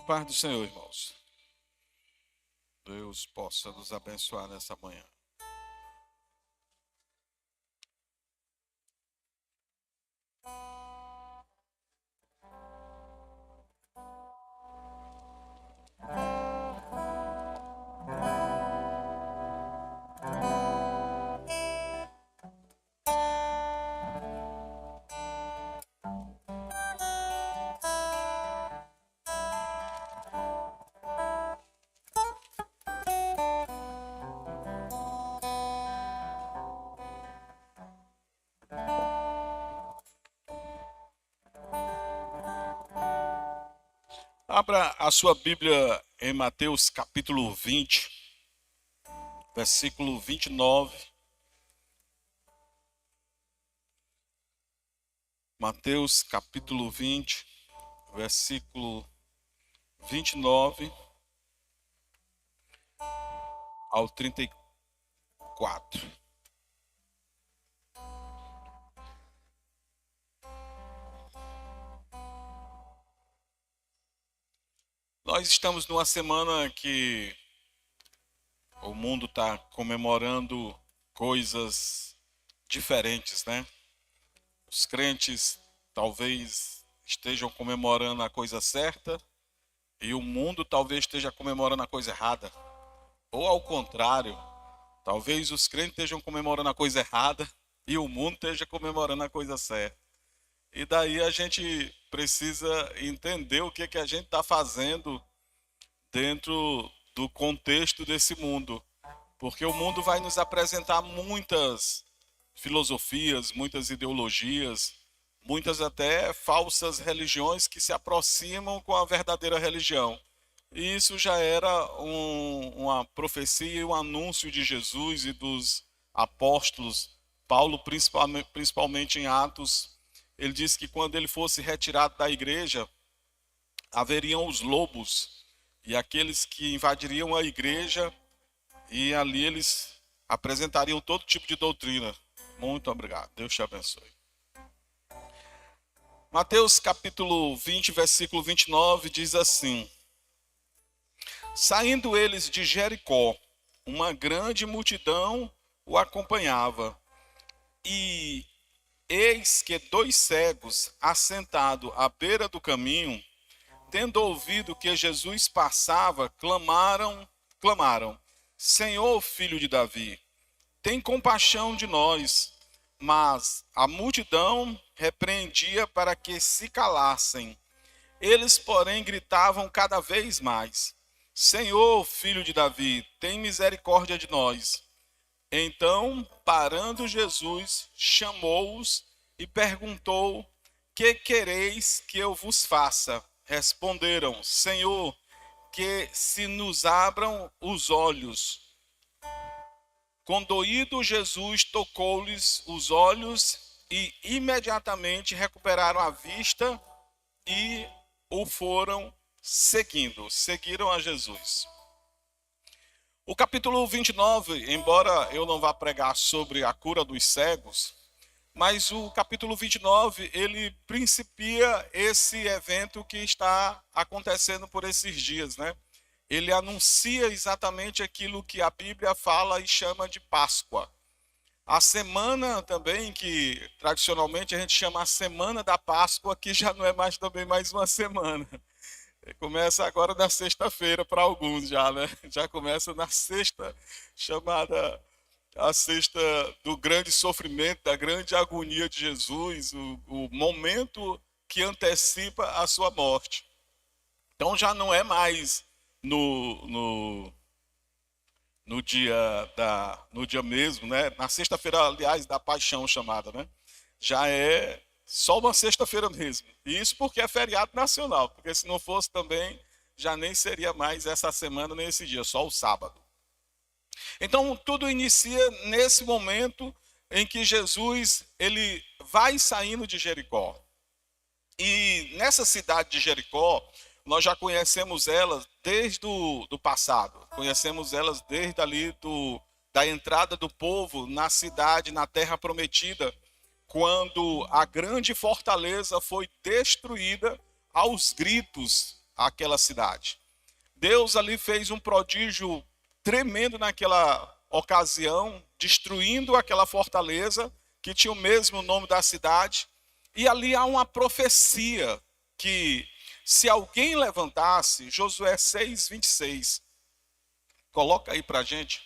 Paz do Senhor, irmãos. Deus possa nos abençoar nessa manhã. Abra a sua Bíblia em Mateus capítulo 20, versículo 29. Mateus capítulo 20, versículo 29 ao 34. Nós estamos numa semana que o mundo está comemorando coisas diferentes, né? Os crentes talvez estejam comemorando a coisa certa e o mundo talvez esteja comemorando a coisa errada. Ou ao contrário, talvez os crentes estejam comemorando a coisa errada e o mundo esteja comemorando a coisa certa. E daí a gente precisa entender o que a gente está fazendo dentro do contexto desse mundo. Porque o mundo vai nos apresentar muitas filosofias, muitas ideologias, muitas até falsas religiões que se aproximam com a verdadeira religião. E isso já era uma profecia e um anúncio de Jesus e dos apóstolos. Paulo, principalmente em Atos, ele disse que quando ele fosse retirado da igreja, haveriam os lobos e aqueles que invadiriam a igreja, e ali eles apresentariam todo tipo de doutrina. Muito obrigado. Deus te abençoe. Mateus capítulo 20, versículo 29 diz assim: Saindo eles de Jericó, uma grande multidão o acompanhava. E eis que 2 cegos, assentados à beira do caminho, tendo ouvido que Jesus passava, clamaram: Senhor, filho de Davi, tem compaixão de nós. Mas a multidão repreendia para que se calassem. Eles, porém, gritavam cada vez mais: Senhor, filho de Davi, tem misericórdia de nós. Então, parando Jesus, chamou-os e perguntou: Que quereis que eu vos faça? Responderam: Senhor, que se nos abram os olhos. Condoído, Jesus tocou-lhes os olhos e imediatamente recuperaram a vista e o foram seguiram a Jesus. O capítulo 29, embora eu não vá pregar sobre a cura dos cegos, mas o capítulo 29, ele principia esse evento que está acontecendo por esses dias, né? Ele anuncia exatamente aquilo que a Bíblia fala e chama de Páscoa. A semana também, que tradicionalmente a gente chama a Semana da Páscoa, que já não é mais também mais uma semana. Começa agora na sexta-feira para alguns já, né? Já começa na sexta, chamada a sexta do grande sofrimento, da grande agonia de Jesus, o momento que antecipa a sua morte. Então já não é mais no dia mesmo, né? Na sexta-feira, aliás, da paixão chamada, né? Já é só uma sexta-feira mesmo. E isso porque é feriado nacional, porque se não fosse também, já nem seria mais essa semana nem esse dia, só o sábado. Então tudo inicia nesse momento em que Jesus ele vai saindo de Jericó. E nessa cidade de Jericó, nós já conhecemos elas desde do passado. Conhecemos elas desde ali da entrada do povo na cidade, na terra prometida, quando a grande fortaleza foi destruída aos gritos àquela cidade. Deus ali fez um prodígio tremendo naquela ocasião, destruindo aquela fortaleza, que tinha o mesmo nome da cidade. E ali há uma profecia que, se alguém levantasse, Josué 6:26, coloca aí para a gente,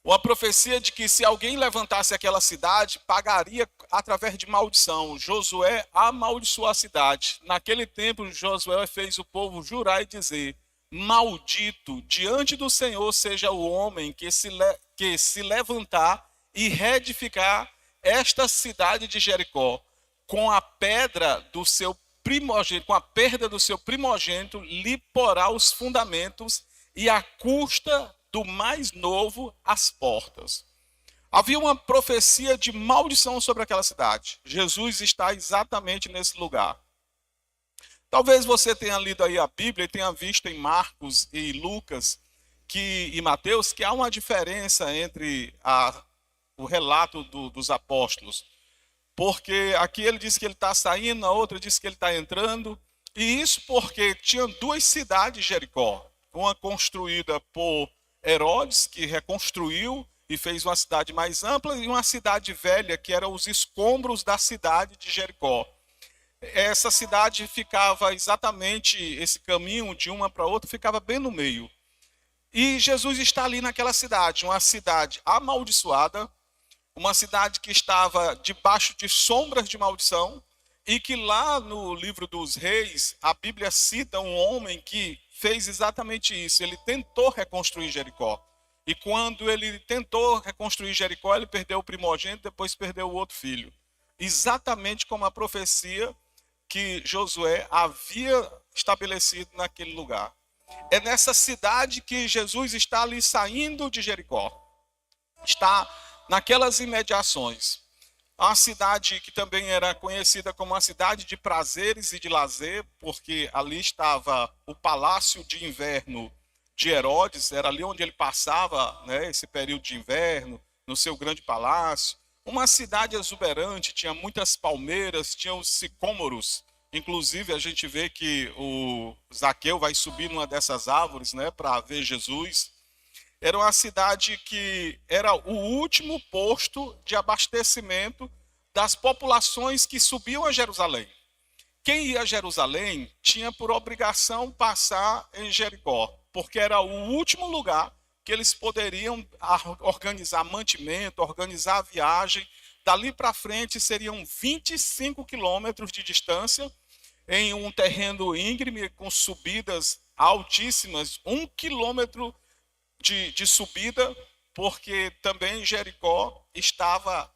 uma profecia de que se alguém levantasse aquela cidade, pagaria através de maldição. Josué amaldiçoou a cidade. Naquele tempo, Josué fez o povo jurar e dizer: maldito diante do Senhor seja o homem que se levantar e reedificar esta cidade de Jericó, com a pedra do seu primogênito, com a perda do seu primogênito, lhe porá os fundamentos e a custa do mais novo as portas. Havia uma profecia de maldição sobre aquela cidade. Jesus está exatamente nesse lugar. Talvez você tenha lido aí a Bíblia e tenha visto em Marcos e Lucas e Mateus que há uma diferença entre o relato dos apóstolos. Porque aqui ele diz que ele está saindo, na outra diz que ele está entrando. E isso porque tinha duas cidades de Jericó. Uma construída por Herodes, que reconstruiu e fez uma cidade mais ampla, e uma cidade velha, que eram os escombros da cidade de Jericó. Essa cidade ficava exatamente, esse caminho de uma para outra, ficava bem no meio. E Jesus está ali naquela cidade, uma cidade amaldiçoada, uma cidade que estava debaixo de sombras de maldição, e que lá no livro dos Reis, a Bíblia cita um homem que fez exatamente isso. Ele tentou reconstruir Jericó. E quando ele tentou reconstruir Jericó, ele perdeu o primogênito, depois perdeu o outro filho. Exatamente como a profecia que Josué havia estabelecido naquele lugar. É nessa cidade que Jesus está ali saindo de Jericó. Está naquelas imediações. A cidade que também era conhecida como uma cidade de prazeres e de lazer, porque ali estava o palácio de inverno de Herodes, era ali onde ele passava, né, esse período de inverno, no seu grande palácio. Uma cidade exuberante, tinha muitas palmeiras, tinha os sicômoros. Inclusive, a gente vê que o Zaqueu vai subir numa dessas árvores, né, para ver Jesus. Era uma cidade que era o último posto de abastecimento das populações que subiam a Jerusalém. Quem ia a Jerusalém tinha por obrigação passar em Jericó, porque era o último lugar que eles poderiam organizar mantimento, organizar a viagem. Dali para frente seriam 25 quilômetros de distância, em um terreno íngreme, com subidas altíssimas, 1 quilômetro de subida, porque também Jericó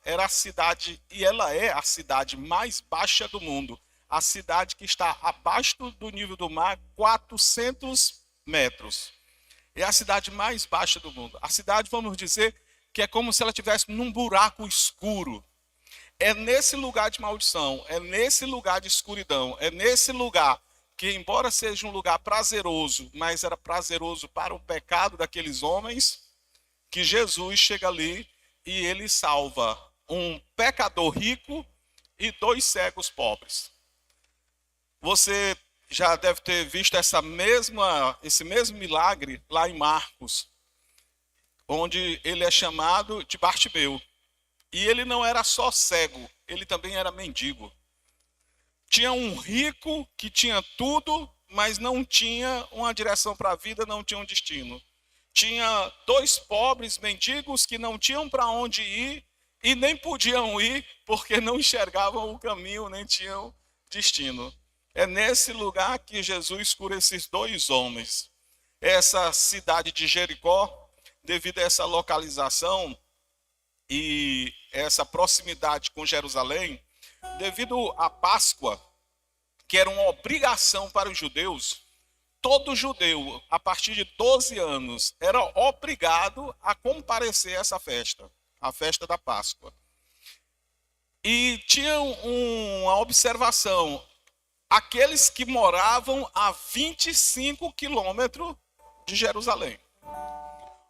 era a cidade, e ela é a cidade mais baixa do mundo, a cidade que está abaixo do nível do mar, 400 metros. É a cidade mais baixa do mundo. A cidade, vamos dizer, que é como se ela estivesse num buraco escuro. É nesse lugar de maldição, é nesse lugar de escuridão, é nesse lugar que, embora seja um lugar prazeroso, mas era prazeroso para o pecado daqueles homens, que Jesus chega ali e ele salva um pecador rico e 2 cegos pobres. Você já deve ter visto esse mesmo milagre lá em Marcos, onde ele é chamado de Bartimeu. E ele não era só cego, ele também era mendigo. Tinha um rico que tinha tudo, mas não tinha uma direção para a vida, não tinha um destino. Tinha 2 pobres mendigos que não tinham para onde ir e nem podiam ir porque não enxergavam o caminho, nem tinham destino. É nesse lugar que Jesus cura esses 2 homens. Essa cidade de Jericó, devido a essa localização e essa proximidade com Jerusalém, devido à Páscoa, que era uma obrigação para os judeus, todo judeu, a partir de 12 anos, era obrigado a comparecer a essa festa, a festa da Páscoa. E tinha uma observação: aqueles que moravam a 25 quilômetros de Jerusalém.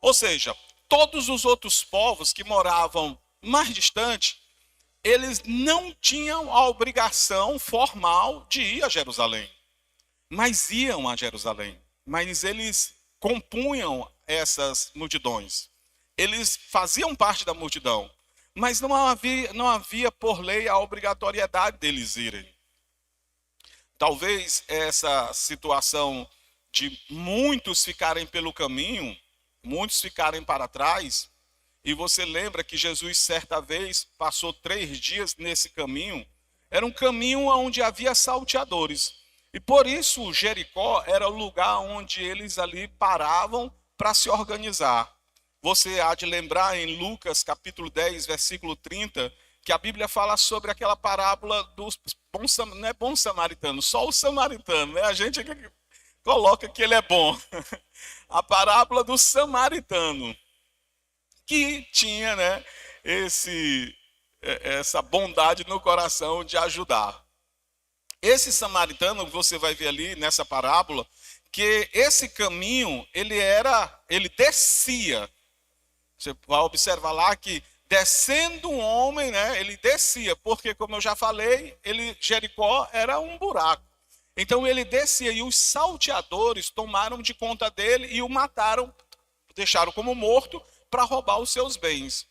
Ou seja, todos os outros povos que moravam mais distante, eles não tinham a obrigação formal de ir a Jerusalém. mas iam a Jerusalém. Mas eles compunham essas multidões. Eles faziam parte da multidão, mas não havia por lei a obrigatoriedade deles irem. Talvez essa situação de muitos ficarem pelo caminho, muitos ficarem para trás, e você lembra que Jesus, certa vez, passou 3 dias nesse caminho. Era um caminho onde havia salteadores. E por isso Jericó era o lugar onde eles ali paravam para se organizar. Você há de lembrar em Lucas capítulo 10, versículo 30, que a Bíblia fala sobre aquela parábola dos não é bom samaritano, só o samaritano, né? A gente aqui coloca que ele é bom. A parábola do samaritano, que tinha, né, essa bondade no coração de ajudar. Esse samaritano, você vai ver ali nessa parábola, que esse caminho, ele descia. Você vai observar lá que descendo um homem, né, ele descia, porque como eu já falei, Jericó era um buraco. Então ele descia e os salteadores tomaram de conta dele e o mataram, deixaram como morto para roubar os seus bens.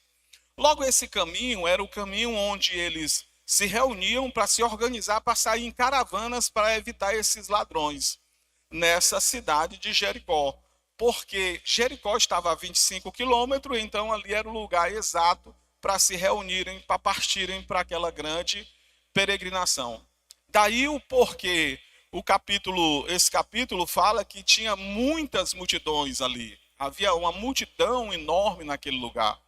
Logo esse caminho era o caminho onde eles se reuniam para se organizar, para sair em caravanas para evitar esses ladrões nessa cidade de Jericó. Porque Jericó estava a 25 quilômetros, então ali era o lugar exato para se reunirem, para partirem para aquela grande peregrinação. Daí o porquê esse capítulo fala que tinha muitas multidões ali. Havia uma multidão enorme naquele lugar.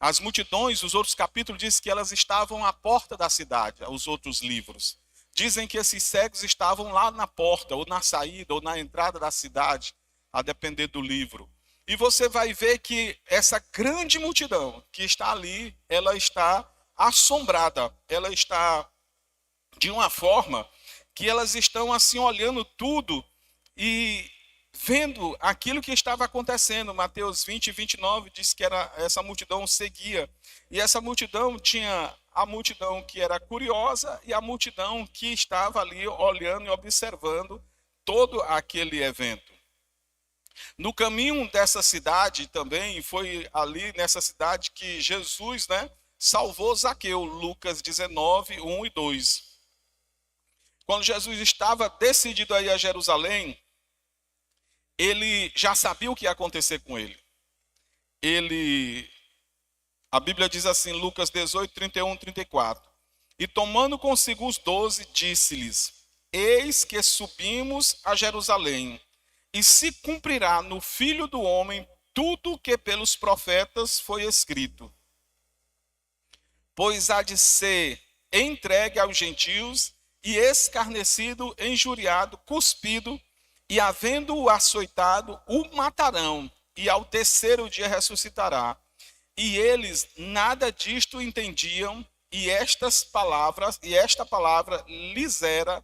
As multidões, os outros capítulos dizem que elas estavam à porta da cidade, os outros livros. Dizem que esses cegos estavam lá na porta, ou na saída, ou na entrada da cidade, a depender do livro. E você vai ver que essa grande multidão que está ali, ela está assombrada, ela está de uma forma que elas estão assim olhando tudo e vendo aquilo que estava acontecendo. Mateus 20 e 29 diz que essa multidão seguia. E essa multidão tinha a multidão que era curiosa e a multidão que estava ali olhando e observando todo aquele evento. No caminho dessa cidade também, foi ali nessa cidade que Jesus, né, salvou Zaqueu, Lucas 19, 1 e 2. Quando Jesus estava decidido a ir a Jerusalém, ele já sabia o que ia acontecer com ele. A Bíblia diz assim, Lucas 18, 31, 34. E tomando consigo os 12, disse-lhes, eis que subimos a Jerusalém, e se cumprirá no Filho do Homem tudo o que pelos profetas foi escrito. Pois há de ser entregue aos gentios, e escarnecido, injuriado, cuspido, e havendo-o açoitado, o matarão, e ao terceiro dia ressuscitará. E eles nada disto entendiam, e esta palavra lhes era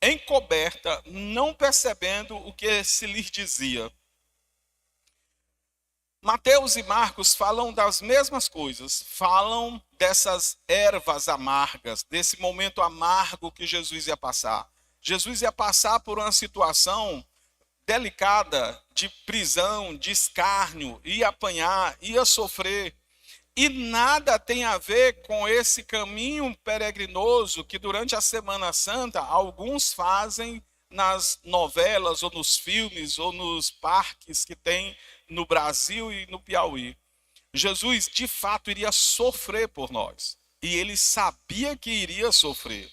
encoberta, não percebendo o que se lhes dizia. Mateus e Marcos falam das mesmas coisas, falam dessas ervas amargas, desse momento amargo que Jesus ia passar. Jesus ia passar por uma situação delicada de prisão, de escárnio, ia apanhar, ia sofrer. E nada tem a ver com esse caminho peregrinoso que durante a Semana Santa alguns fazem nas novelas ou nos filmes ou nos parques que tem no Brasil e no Piauí. Jesus de fato iria sofrer por nós. E ele sabia que iria sofrer.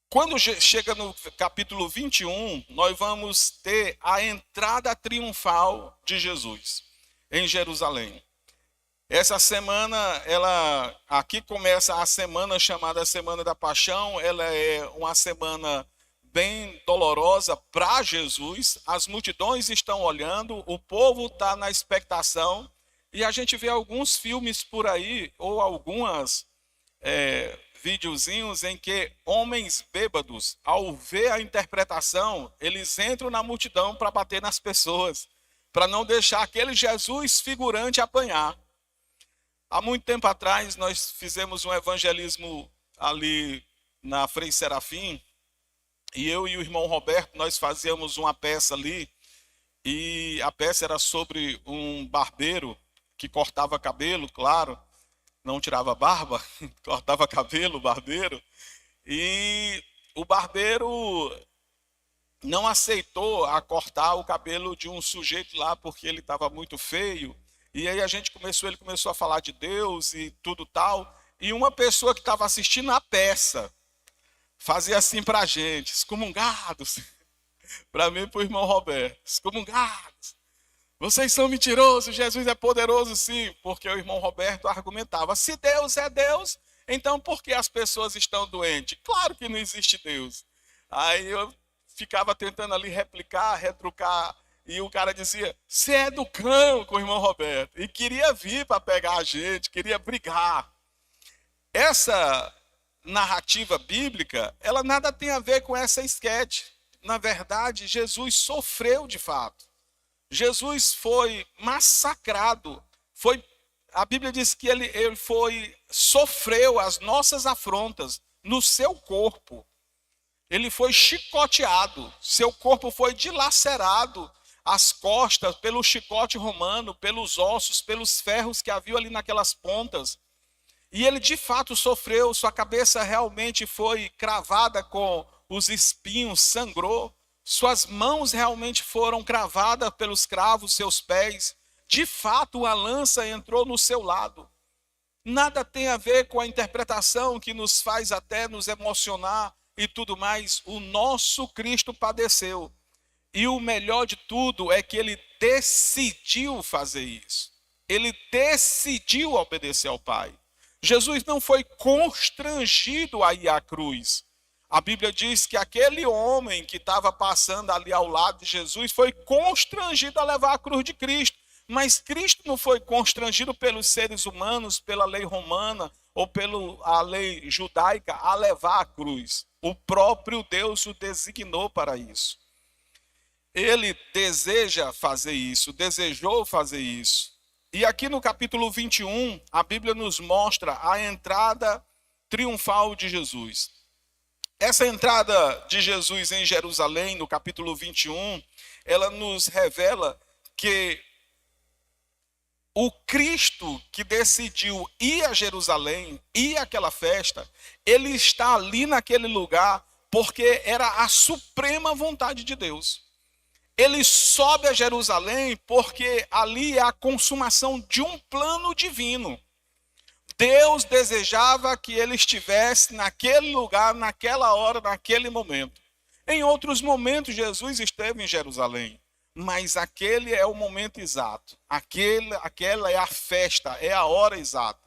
Quando chega no capítulo 21, nós vamos ter a entrada triunfal de Jesus em Jerusalém. Essa semana, aqui começa a semana chamada Semana da Paixão. Ela é uma semana bem dolorosa para Jesus. As multidões estão olhando, o povo está na expectação. E a gente vê alguns filmes por aí, ou algumas videozinhos em que homens bêbados, ao ver a interpretação, eles entram na multidão para bater nas pessoas, para não deixar aquele Jesus figurante apanhar. Há muito tempo atrás, nós fizemos um evangelismo ali na Frei Serafim, E eu e o irmão Roberto, nós fazíamos uma peça ali, e a peça era sobre um barbeiro que cortava cabelo, claro, não tirava barba, cortava cabelo, barbeiro. E o barbeiro não aceitou a cortar o cabelo de um sujeito lá porque ele estava muito feio. E aí ele começou a falar de Deus e tudo tal. E uma pessoa que estava assistindo a peça fazia assim para a gente, excomungados, para mim e para o irmão Roberto, excomungados. Vocês são mentirosos, Jesus é poderoso sim, porque o irmão Roberto argumentava, se Deus é Deus, então por que as pessoas estão doentes? Claro que não existe Deus. Aí eu ficava tentando ali replicar, retrucar, e o cara dizia, você é do cão com o irmão Roberto, e queria vir para pegar a gente, queria brigar. Essa narrativa bíblica, ela nada tem a ver com essa esquete. Na verdade, Jesus sofreu de fato. Jesus foi massacrado. A Bíblia diz que ele sofreu as nossas afrontas no seu corpo. Ele foi chicoteado, seu corpo foi dilacerado, as costas pelo chicote romano, pelos ossos, pelos ferros que havia ali naquelas pontas. E ele de fato sofreu, sua cabeça realmente foi cravada com os espinhos, sangrou. Suas mãos realmente foram cravadas pelos cravos, seus pés. De fato, a lança entrou no seu lado. Nada tem a ver com a interpretação que nos faz até nos emocionar e tudo mais. O nosso Cristo padeceu. E o melhor de tudo é que ele decidiu fazer isso. Ele decidiu obedecer ao Pai. Jesus não foi constrangido a ir à cruz. A Bíblia diz que aquele homem que estava passando ali ao lado de Jesus foi constrangido a levar a cruz de Cristo. Mas Cristo não foi constrangido pelos seres humanos, pela lei romana ou pela lei judaica a levar a cruz. O próprio Deus o designou para isso. Ele deseja fazer isso, desejou fazer isso. E aqui no capítulo 21, a Bíblia nos mostra a entrada triunfal de Jesus. Essa entrada de Jesus em Jerusalém, no capítulo 21, ela nos revela que o Cristo que decidiu ir a Jerusalém, ir àquela festa, ele está ali naquele lugar porque era a suprema vontade de Deus. Ele sobe a Jerusalém porque ali é a consumação de um plano divino. Deus desejava que ele estivesse naquele lugar, naquela hora, naquele momento. Em outros momentos, Jesus esteve em Jerusalém, mas aquele é o momento exato. Aquela é a festa, é a hora exata.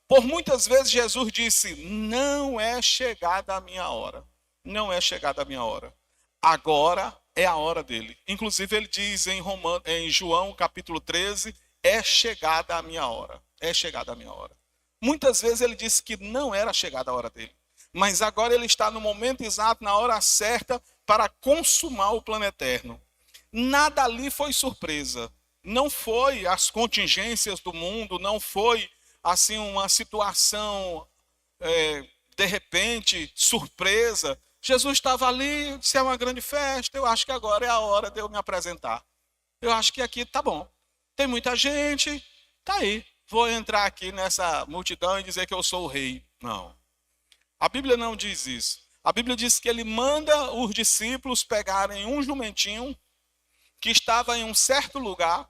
Por muitas vezes, Jesus disse, não é chegada a minha hora. Não é chegada a minha hora. Agora é a hora dele. Inclusive ele diz em João capítulo 13, é chegada a minha hora. É chegada a minha hora. Muitas vezes ele disse que não era chegada a hora dele. Mas agora ele está no momento exato, na hora certa, para consumar o plano eterno. Nada ali foi surpresa. Não foi as contingências do mundo, não foi assim uma situação de repente, surpresa. Jesus estava ali, disse, é uma grande festa, eu acho que agora é a hora de eu me apresentar. Eu acho que aqui tá bom. Tem muita gente, tá aí. Vou entrar aqui nessa multidão e dizer que eu sou o rei. Não. A Bíblia não diz isso. A Bíblia diz que ele manda os discípulos pegarem um jumentinho que estava em um certo lugar.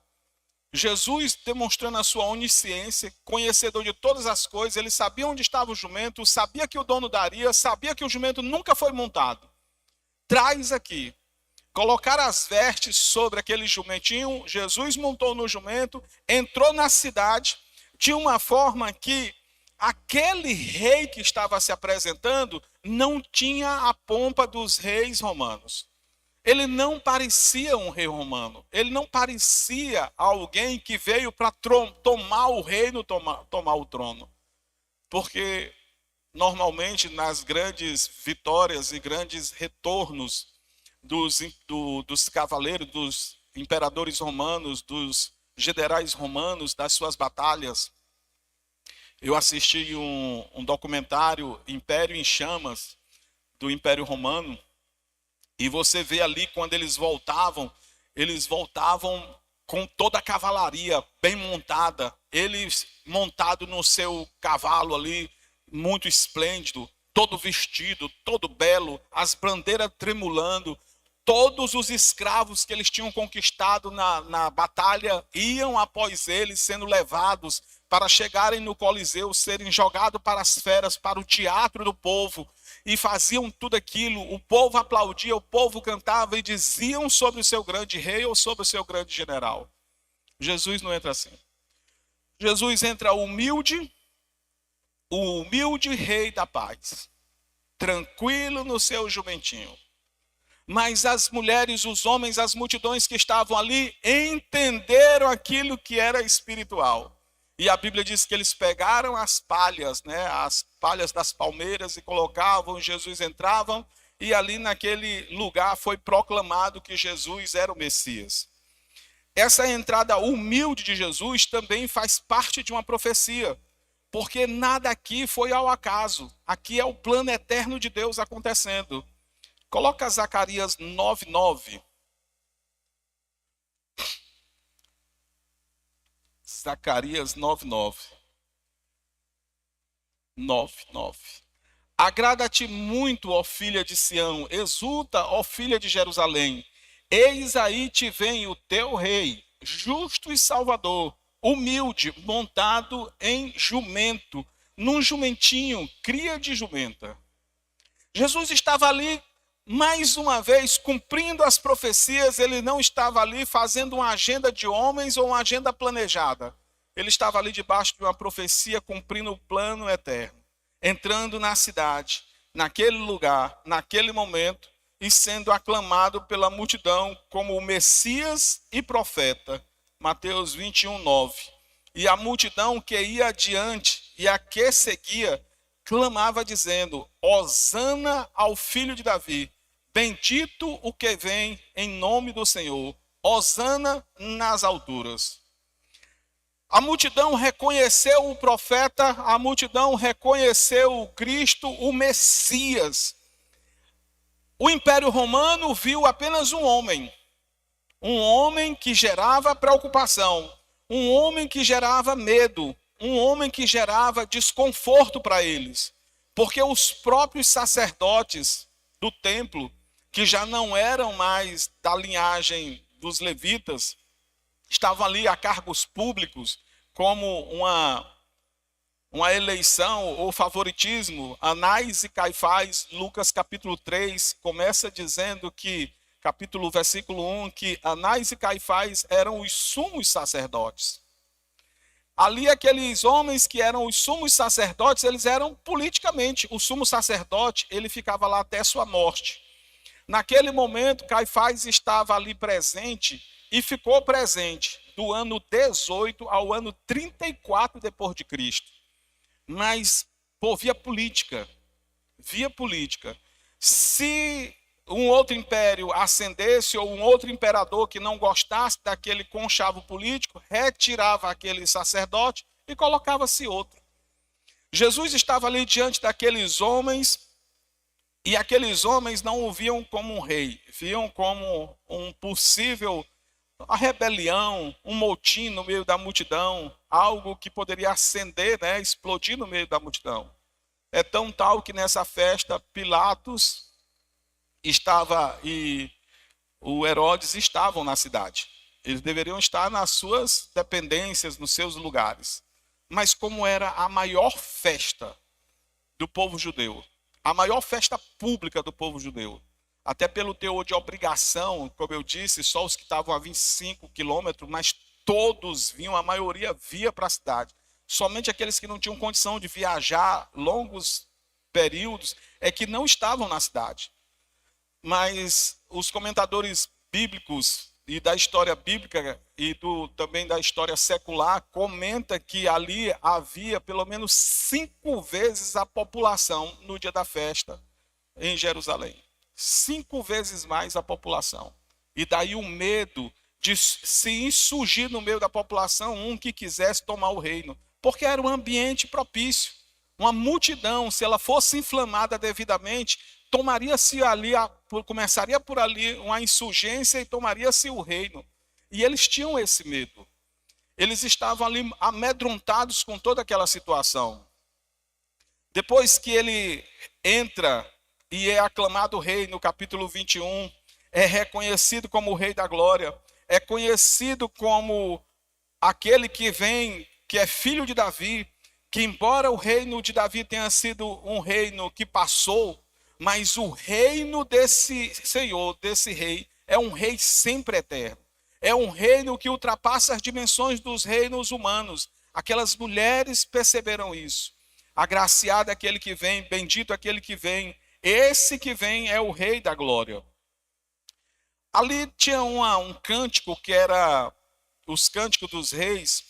Jesus, demonstrando a sua onisciência, conhecedor de todas as coisas, ele sabia onde estava o jumento, sabia que o dono daria, sabia que o jumento nunca foi montado. Traz aqui. Colocar as vestes sobre aquele jumentinho, Jesus montou no jumento, entrou na cidade, de uma forma que aquele rei que estava se apresentando não tinha a pompa dos reis romanos. Ele não parecia um rei romano. Ele não parecia alguém que veio para tomar o reino, tomar o trono. Porque, normalmente, nas grandes vitórias e grandes retornos dos cavaleiros, dos imperadores romanos, dos generais romanos, das suas batalhas, eu assisti um documentário, Império em Chamas, do Império Romano, E você vê ali quando eles voltavam com toda a cavalaria bem montada, eles montado no seu cavalo ali, muito esplêndido, todo vestido, todo belo, as bandeiras tremulando. Todos os escravos que eles tinham conquistado na batalha iam após eles, sendo levados para chegarem no Coliseu, serem jogados para as feras, para o teatro do povo, e faziam tudo aquilo. O povo aplaudia, o povo cantava e diziam sobre o seu grande rei ou sobre o seu grande general. Jesus não entra assim. Jesus entra humilde, o humilde rei da paz, tranquilo no seu jumentinho. Mas as mulheres, os homens, as multidões que estavam ali entenderam aquilo que era espiritual. E a Bíblia diz que eles pegaram as palhas, né, as palhas das palmeiras e colocavam, Jesus entravam, e ali naquele lugar foi proclamado que Jesus era o Messias. Essa entrada humilde de Jesus também faz parte de uma profecia, porque nada aqui foi ao acaso. Aqui é o plano eterno de Deus acontecendo. Coloca Zacarias 9:9. Zacarias 9:9. 9:9. Agrada-te muito, ó filha de Sião, exulta, ó filha de Jerusalém. Eis aí te vem o teu rei, justo e salvador, humilde, montado em jumento, num jumentinho, cria de jumenta. Jesus estava ali mais uma vez cumprindo as profecias. Ele não estava ali fazendo uma agenda de homens ou uma agenda planejada. Ele estava ali debaixo de uma profecia, cumprindo o plano eterno, entrando na cidade, naquele lugar, naquele momento, e sendo aclamado pela multidão como o Messias e profeta. Mateus 21:9. E a multidão que ia adiante e a que seguia clamava dizendo: Hosana ao filho de Davi, bendito o que vem em nome do Senhor, hosana nas alturas. A multidão reconheceu o profeta, a multidão reconheceu o Cristo, o Messias. O Império Romano viu apenas um homem que gerava preocupação, um homem que gerava medo, um homem que gerava desconforto para eles, porque os próprios sacerdotes do templo, que já não eram mais da linhagem dos levitas, estavam ali a cargos públicos, como uma eleição ou favoritismo. Anás e Caifás, Lucas capítulo 3, começa dizendo que, versículo 1, que Anás e Caifás eram os sumos sacerdotes. Ali aqueles homens que eram os sumos sacerdotes, eles eram politicamente, o sumo sacerdote, ele ficava lá até sua morte. Naquele momento, Caifás estava ali presente e ficou presente do ano 18 ao ano 34 depois de Cristo. Mas, via política. Se um outro império ascendesse ou um outro imperador que não gostasse daquele conchavo político, retirava aquele sacerdote e colocava-se outro. Jesus estava ali diante daqueles homens, e aqueles homens não o viam como um rei, viam como um possível a rebelião, um motim no meio da multidão, algo que poderia acender, né, explodir no meio da multidão. É tão tal que nessa festa Pilatos estava e o Herodes estavam na cidade. Eles deveriam estar nas suas dependências, nos seus lugares. Mas como era a maior festa do povo judeu, a maior festa pública do povo judeu, até pelo teor de obrigação, como eu disse, só os que estavam a 25 quilômetros, mas todos vinham, a maioria via para a cidade. Somente aqueles que não tinham condição de viajar longos períodos é que não estavam na cidade. Mas os comentadores bíblicos e da história bíblica e também da história secular comenta que ali havia pelo menos 5 vezes a população no dia da festa em Jerusalém. 5 vezes mais a população. E daí o medo de se insurgir no meio da população um que quisesse tomar o reino. Porque era um ambiente propício. Uma multidão, se ela fosse inflamada devidamente, tomaria-se ali começaria por ali uma insurgência e tomaria-se o reino. E eles tinham esse medo. Eles estavam ali amedrontados com toda aquela situação. Depois que ele entra e é aclamado rei no capítulo 21, é reconhecido como o rei da glória, é conhecido como aquele que vem, que é filho de Davi, que embora o reino de Davi tenha sido um reino que passou, mas o reino desse Senhor, desse rei, é um rei sempre eterno. É um reino que ultrapassa as dimensões dos reinos humanos. Aquelas mulheres perceberam isso. Agraciado é aquele que vem, bendito é aquele que vem. Esse que vem é o rei da glória. Ali tinha um cântico que era os cânticos dos reis,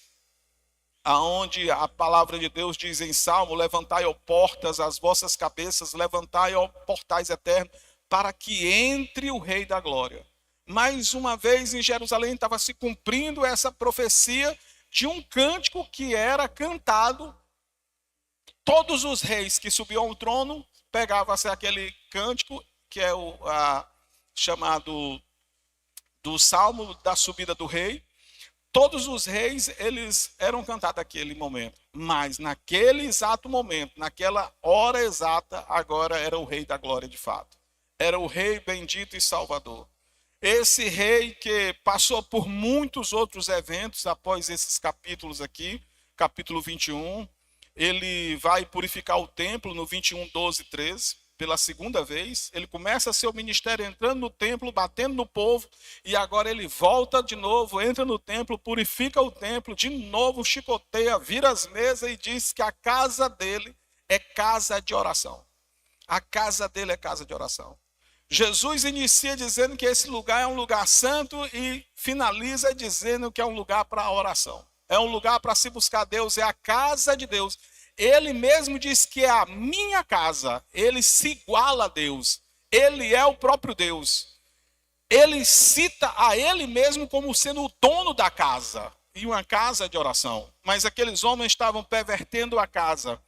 aonde a palavra de Deus diz em Salmo: levantai, ó portas, as vossas cabeças, levantai, ó portais eternos, para que entre o rei da glória. Mais uma vez em Jerusalém estava se cumprindo essa profecia de um cântico que era cantado. Todos os reis que subiam ao trono pegavam-se aquele cântico, que é chamado do Salmo da subida do rei. Todos os reis, eles eram cantados naquele momento. Mas naquele exato momento, naquela hora exata, agora era o rei da glória de fato. Era o rei bendito e salvador. Esse rei que passou por muitos outros eventos após esses capítulos aqui, capítulo 21, ele vai purificar o templo no 21, 12, 13, pela segunda vez. Ele começa seu ministério entrando no templo, batendo no povo, e agora ele volta de novo, entra no templo, purifica o templo, de novo chicoteia, vira as mesas e diz que a casa dele é casa de oração. A casa dele é casa de oração. Jesus inicia dizendo que esse lugar é um lugar santo e finaliza dizendo que é um lugar para oração. É um lugar para se buscar Deus, é a casa de Deus. Ele mesmo diz que é a minha casa. Ele se iguala a Deus. Ele é o próprio Deus. Ele cita a ele mesmo como sendo o dono da casa. E uma casa de oração. Mas aqueles homens estavam pervertendo a casa.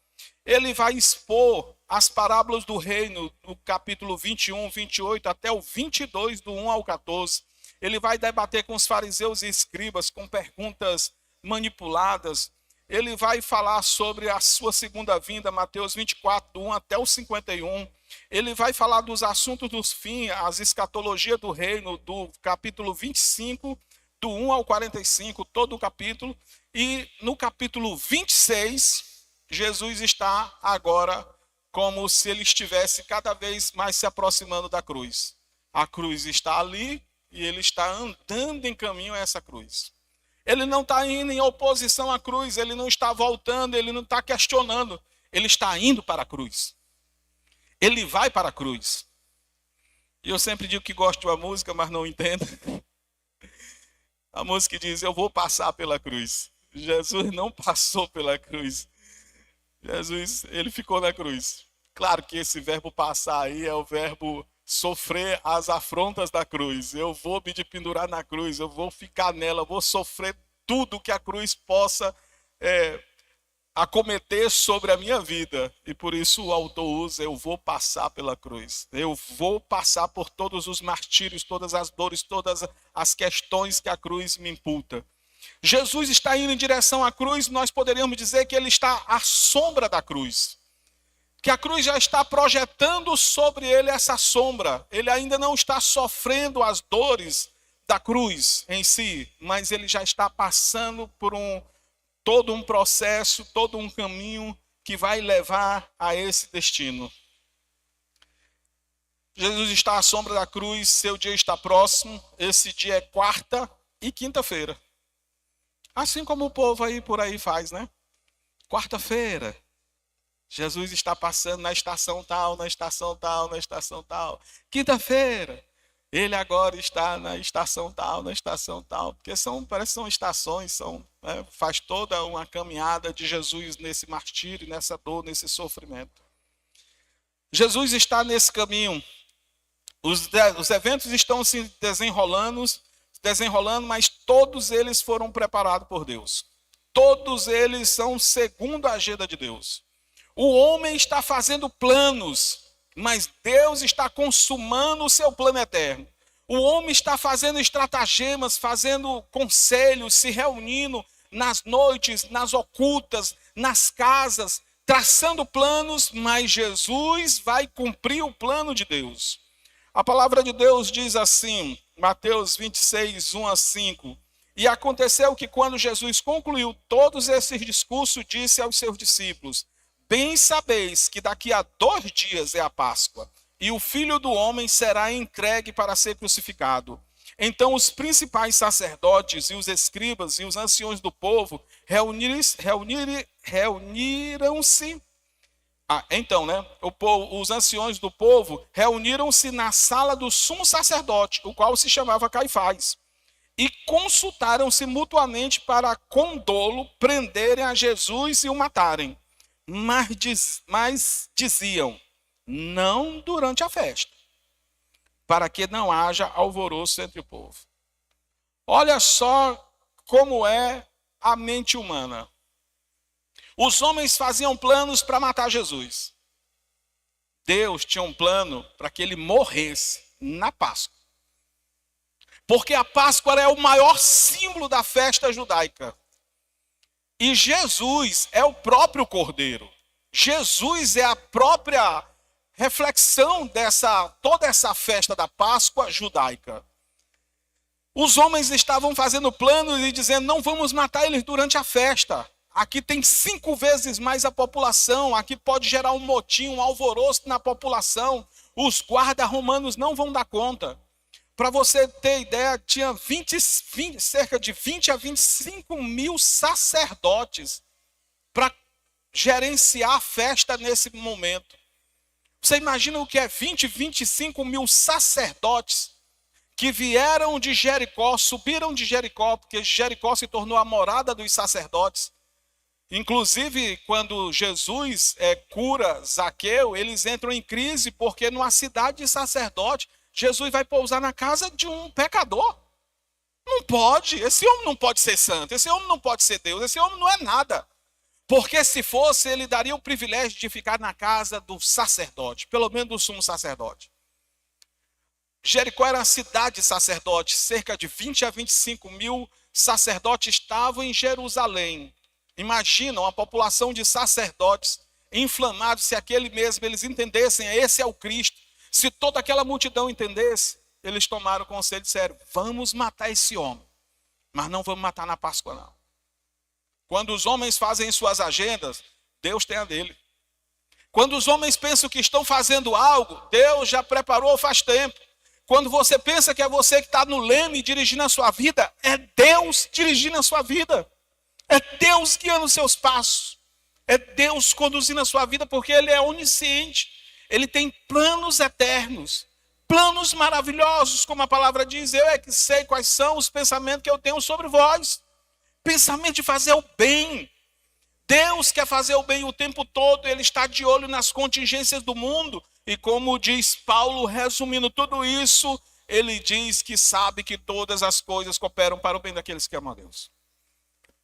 Ele vai expor as parábolas do reino, no capítulo 21, 28, até o 22, do 1 ao 14. Ele vai debater com os fariseus e escribas, com perguntas manipuladas. Ele vai falar sobre a sua segunda vinda, Mateus 24, do 1 até o 51. Ele vai falar dos assuntos dos fins, as escatologias do reino, do capítulo 25, do 1 ao 45, todo o capítulo. E no capítulo 26, Jesus está agora como se ele estivesse cada vez mais se aproximando da cruz. A cruz está ali e ele está andando em caminho a essa cruz. Ele não está indo em oposição à cruz, ele não está voltando, ele não está questionando. Ele está indo para a cruz. Ele vai para a cruz. E eu sempre digo que gosto de uma música, mas não entendo. A música diz: eu vou passar pela cruz. Jesus não passou pela cruz. Jesus, ele ficou na cruz. Claro que esse verbo passar aí é o verbo sofrer as afrontas da cruz. Eu vou me pendurar na cruz, eu vou ficar nela, eu vou sofrer tudo que a cruz possa acometer sobre a minha vida. E por isso o autor usa: eu vou passar pela cruz. Eu vou passar por todos os martírios, todas as dores, todas as questões que a cruz me imputa. Jesus está indo em direção à cruz, nós poderíamos dizer que ele está à sombra da cruz. Que a cruz já está projetando sobre ele essa sombra. Ele ainda não está sofrendo as dores da cruz em si, mas ele já está passando por todo um processo, todo um caminho que vai levar a esse destino. Jesus está à sombra da cruz, seu dia está próximo. Esse dia é quarta e quinta-feira. Assim como o povo aí por aí faz, né? Quarta-feira, Jesus está passando na estação tal, na estação tal, na estação tal. Quinta-feira, ele agora está na estação tal, na estação tal. Porque parece que são estações, faz toda uma caminhada de Jesus nesse martírio, nessa dor, nesse sofrimento. Jesus está nesse caminho. Os eventos estão se desenrolando, mas todos eles foram preparados por Deus. Todos eles são segundo a agenda de Deus. O homem está fazendo planos, mas Deus está consumando o seu plano eterno. O homem está fazendo estratagemas, fazendo conselhos, se reunindo nas noites, nas ocultas, nas casas, traçando planos, mas Jesus vai cumprir o plano de Deus. A palavra de Deus diz assim, Mateus 26, 1 a 5. E aconteceu que quando Jesus concluiu todos esses discursos, disse aos seus discípulos: bem sabeis que daqui a 2 dias é a Páscoa, e o Filho do Homem será entregue para ser crucificado. Então os principais sacerdotes e os escribas e os anciões do povo reuniram-se. Os anciões do povo reuniram-se na sala do sumo sacerdote, o qual se chamava Caifás, e consultaram-se mutuamente para, com dolo, prenderem a Jesus e o matarem. Mas diziam, não durante a festa, para que não haja alvoroço entre o povo. Olha só como é a mente humana. Os homens faziam planos para matar Jesus. Deus tinha um plano para que ele morresse na Páscoa. Porque a Páscoa é o maior símbolo da festa judaica. E Jesus é o próprio Cordeiro. Jesus é a própria reflexão toda essa festa da Páscoa judaica. Os homens estavam fazendo planos e dizendo, não vamos matar eles durante a festa. Aqui tem 5 vezes mais a população, aqui pode gerar um motim, um alvoroço na população. Os guardas romanos não vão dar conta. Para você ter ideia, tinha cerca de 20 a 25 mil sacerdotes para gerenciar a festa nesse momento. Você imagina o que é 20, 25 mil sacerdotes que vieram de Jericó, subiram de Jericó, porque Jericó se tornou a morada dos sacerdotes. Inclusive, quando Jesus cura Zaqueu, eles entram em crise, porque numa cidade de sacerdote, Jesus vai pousar na casa de um pecador. Não pode, esse homem não pode ser santo, esse homem não pode ser Deus, esse homem não é nada. Porque se fosse, ele daria o privilégio de ficar na casa do sacerdote, pelo menos do sumo sacerdote. Jericó era uma cidade de sacerdotes, cerca de 20 a 25 mil sacerdotes estavam em Jerusalém. Imagina uma população de sacerdotes inflamados, se aquele mesmo eles entendessem, esse é o Cristo. Se toda aquela multidão entendesse, eles tomaram o conselho e disseram, vamos matar esse homem, mas não vamos matar na Páscoa não. Quando os homens fazem suas agendas, Deus tem a dele. Quando os homens pensam que estão fazendo algo, Deus já preparou faz tempo. Quando você pensa que é você que está no leme dirigindo a sua vida, é Deus dirigindo a sua vida. É Deus guiando os seus passos. É Deus conduzindo a sua vida, porque Ele é onisciente. Ele tem planos eternos. Planos maravilhosos, como a palavra diz. Eu é que sei quais são os pensamentos que eu tenho sobre vós. Pensamento de fazer o bem. Deus quer fazer o bem o tempo todo. Ele está de olho nas contingências do mundo. E como diz Paulo, resumindo tudo isso, ele diz que sabe que todas as coisas cooperam para o bem daqueles que amam a Deus.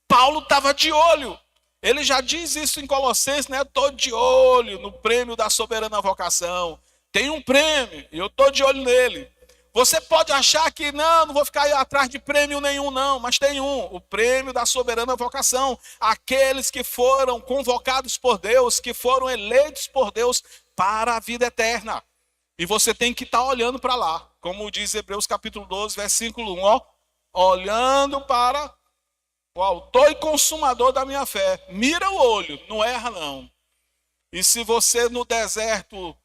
Paulo estava de olho. Ele já diz isso em Colossenses, né? Estou de olho no prêmio da soberana vocação. Tem um prêmio e eu estou de olho nele. Você pode achar que não vou ficar atrás de prêmio nenhum não, mas tem o prêmio da soberana vocação. Aqueles que foram convocados por Deus, que foram eleitos por Deus para a vida eterna. E você tem que estar olhando para lá. Como diz Hebreus capítulo 12, versículo 1, olhando para o autor e consumador da minha fé. Mira o olho, não erra não. E se você no deserto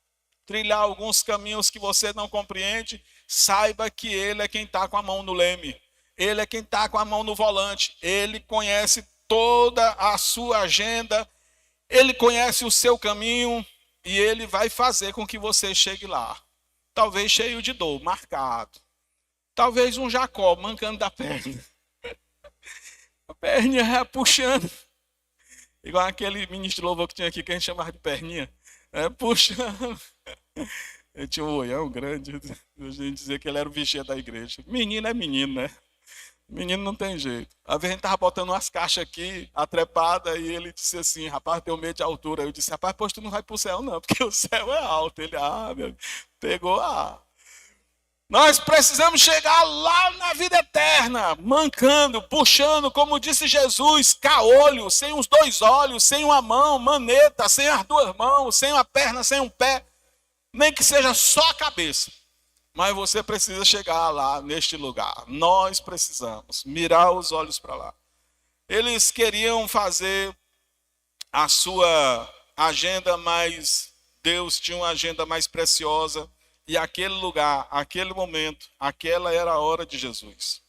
trilhar alguns caminhos que você não compreende, saiba que Ele é quem está com a mão no leme. Ele é quem está com a mão no volante. Ele conhece toda a sua agenda. Ele conhece o seu caminho. E Ele vai fazer com que você chegue lá. Talvez cheio de dor, marcado. Talvez um Jacó mancando da perna. A perninha puxando. Igual aquele ministro louvor que tinha aqui, que a gente chamava de perninha. Puxando. Ele tinha um olhão grande. A gente dizia que ele era o vigia da igreja. Menino é menino, né? Menino não tem jeito. A vez a gente tava botando umas caixas aqui, a trepada, e ele disse assim, rapaz, tenho medo de altura. Eu disse, rapaz, pois tu não vai pro céu não, porque o céu é alto. Ele, meu, pegou a... Nós precisamos chegar lá na vida eterna, mancando, puxando, como disse Jesus, caolho, sem os dois olhos, sem uma mão, maneta, sem as duas mãos, sem uma perna, sem um pé, nem que seja só a cabeça. Mas você precisa chegar lá, neste lugar. Nós precisamos mirar os olhos para lá. Eles queriam fazer a sua agenda, mas Deus tinha uma agenda mais preciosa. E aquele lugar, aquele momento, aquela era a hora de Jesus.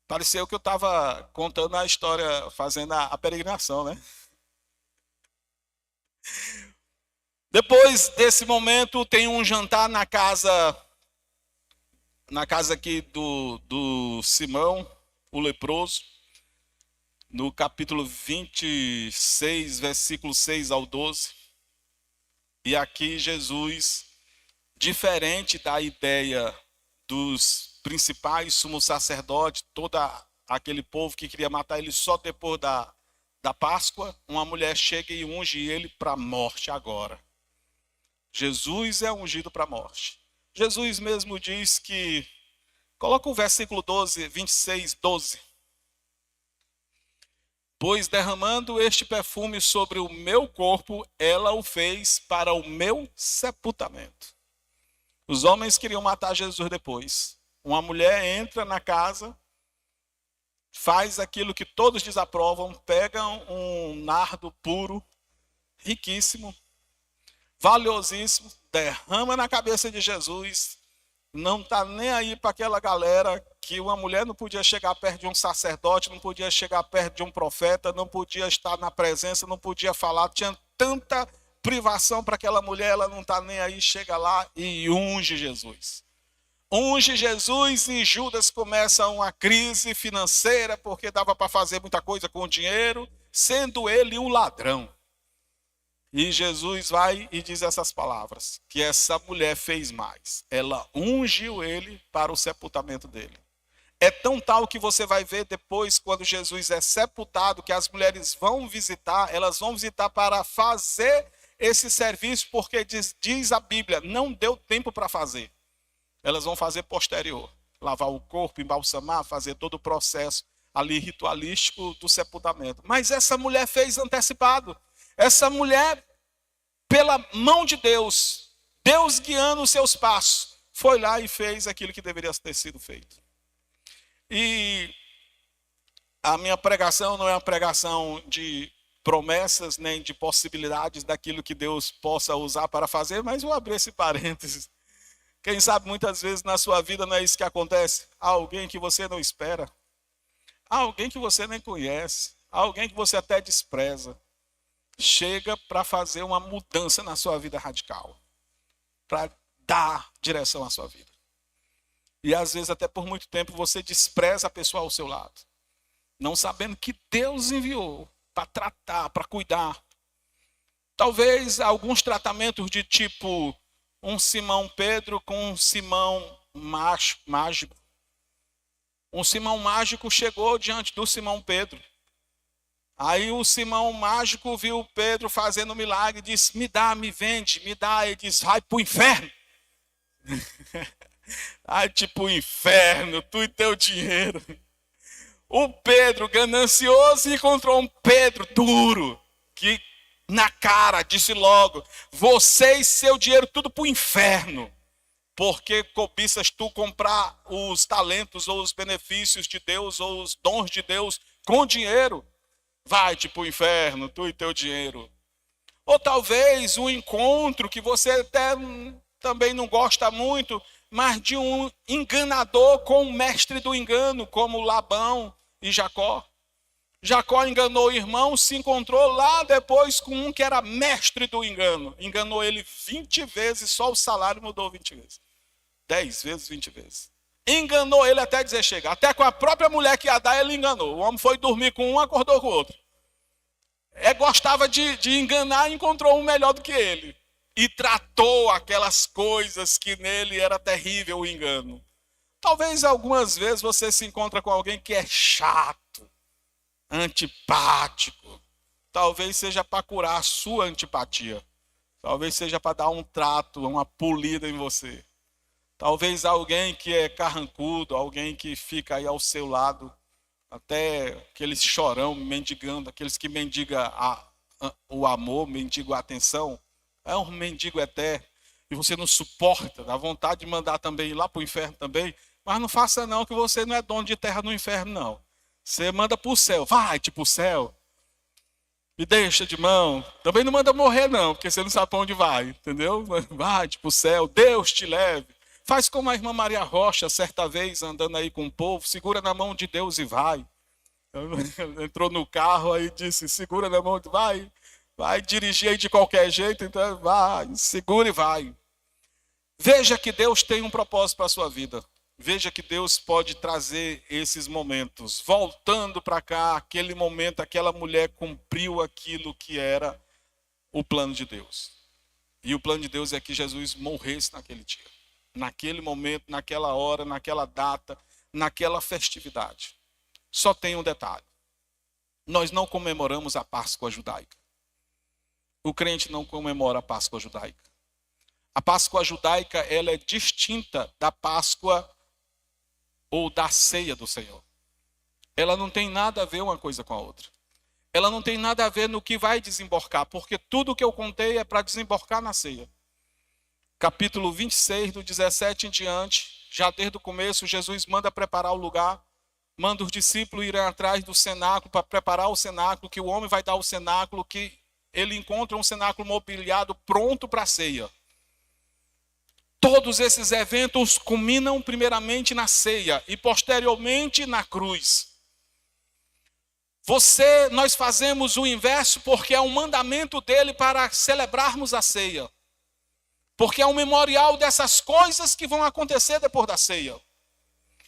Pareceu que eu estava contando a história, fazendo a peregrinação, né? Depois desse momento, tem um jantar na casa aqui do Simão, o leproso, no capítulo 26, versículo 6 ao 12. E aqui Jesus, diferente da ideia dos principais sumos sacerdotes, todo aquele povo que queria matar ele só depois da Páscoa, uma mulher chega e unge ele para a morte agora. Jesus é ungido para a morte. Jesus mesmo diz que, coloca o versículo 12, 26, 12. Pois derramando este perfume sobre o meu corpo, ela o fez para o meu sepultamento. Os homens queriam matar Jesus depois. Uma mulher entra na casa, faz aquilo que todos desaprovam, pega um nardo puro, riquíssimo, valiosíssimo, derrama na cabeça de Jesus, não está nem aí para aquela galera que uma mulher não podia chegar perto de um sacerdote, não podia chegar perto de um profeta, não podia estar na presença, não podia falar, tinha tanta privação para aquela mulher, ela não está nem aí, chega lá e unge Jesus. Unge Jesus e Judas começa uma crise financeira, porque dava para fazer muita coisa com o dinheiro, sendo ele um ladrão. E Jesus vai e diz essas palavras, que essa mulher fez mais. Ela ungiu ele para o sepultamento dele. É tão tal que você vai ver depois, quando Jesus é sepultado, que as mulheres vão visitar, elas vão visitar para fazer esse serviço, porque diz a Bíblia, não deu tempo para fazer. Elas vão fazer posterior, lavar o corpo, embalsamar, fazer todo o processo ali ritualístico do sepultamento. Mas essa mulher fez antecipado. Essa mulher, pela mão de Deus, Deus guiando os seus passos, foi lá e fez aquilo que deveria ter sido feito. E a minha pregação não é uma pregação de promessas, nem de possibilidades daquilo que Deus possa usar para fazer, mas vou abrir esse parênteses. Quem sabe muitas vezes na sua vida não é isso que acontece. Há alguém que você não espera. Há alguém que você nem conhece. Há alguém que você até despreza. Chega para fazer uma mudança na sua vida radical. Para dar direção à sua vida. E às vezes até por muito tempo você despreza a pessoa ao seu lado. Não sabendo que Deus enviou para tratar, para cuidar. Talvez alguns tratamentos de tipo um Simão Pedro com um Simão mágico. Um Simão mágico chegou diante do Simão Pedro. Aí o Simão mágico viu Pedro fazendo milagre e disse, me dá, me vende, me dá. Ele diz, vai para o inferno. Ai, tipo, inferno, tu e teu dinheiro. O Pedro, ganancioso, encontrou um Pedro duro, que na cara disse logo, você e seu dinheiro tudo para o inferno. Porque cobiças tu comprar os talentos ou os benefícios de Deus ou os dons de Deus com dinheiro. Vai-te para o inferno, tu e teu dinheiro. Ou talvez um encontro que você até também não gosta muito, mas de um enganador com o mestre do engano, como Labão e Jacó. Jacó enganou o irmão, se encontrou lá depois com um que era mestre do engano. Enganou ele 20 vezes, só o salário mudou 20 vezes. 10 vezes, 20 vezes. Enganou ele até dizer chega. Até com a própria mulher que ia dar, ele enganou. O homem foi dormir com um, acordou com o outro. Gostava de enganar e encontrou um melhor do que ele. E tratou aquelas coisas que nele era terrível o engano. Talvez algumas vezes você se encontra com alguém que é chato, antipático. Talvez seja para curar a sua antipatia. Talvez seja para dar um trato, uma polida em você. Talvez alguém que é carrancudo, alguém que fica aí ao seu lado, até aqueles chorão, mendigando, aqueles que mendigam o amor, mendigam a atenção. É um mendigo eterno. E você não suporta, dá vontade de mandar também ir lá para o inferno também. Mas não faça não, que você não é dono de terra no inferno, não. Você manda para o céu, vai-te para o céu. Me deixa de mão. Também não manda morrer não, porque você não sabe para onde vai, entendeu? Vai-te para o céu, Deus te leve. Faz como a irmã Maria Rocha, certa vez, andando aí com o povo, segura na mão de Deus e vai. Entrou no carro aí disse, segura na mão, vai dirigir aí de qualquer jeito, então vai, segura e vai. Veja que Deus tem um propósito para a sua vida. Veja que Deus pode trazer esses momentos. Voltando para cá, aquele momento, aquela mulher cumpriu aquilo que era o plano de Deus. E o plano de Deus é que Jesus morresse naquele dia. Naquele momento, naquela hora, naquela data, naquela festividade. Só tem um detalhe. Nós não comemoramos a Páscoa judaica. O crente não comemora a Páscoa judaica. A Páscoa judaica, ela é distinta da Páscoa ou da ceia do Senhor. Ela não tem nada a ver uma coisa com a outra. Ela não tem nada a ver no que vai desembarcar, porque tudo que eu contei é para desembarcar na ceia. Capítulo 26, do 17 em diante, já desde o começo, Jesus manda preparar o lugar, manda os discípulos irem atrás do cenáculo para preparar o cenáculo, que o homem vai dar o cenáculo, que ele encontra um cenáculo mobiliado pronto para a ceia. Todos esses eventos culminam primeiramente na ceia e posteriormente na cruz. Nós fazemos o inverso porque é um mandamento dele para celebrarmos a ceia. Porque é um memorial dessas coisas que vão acontecer depois da ceia.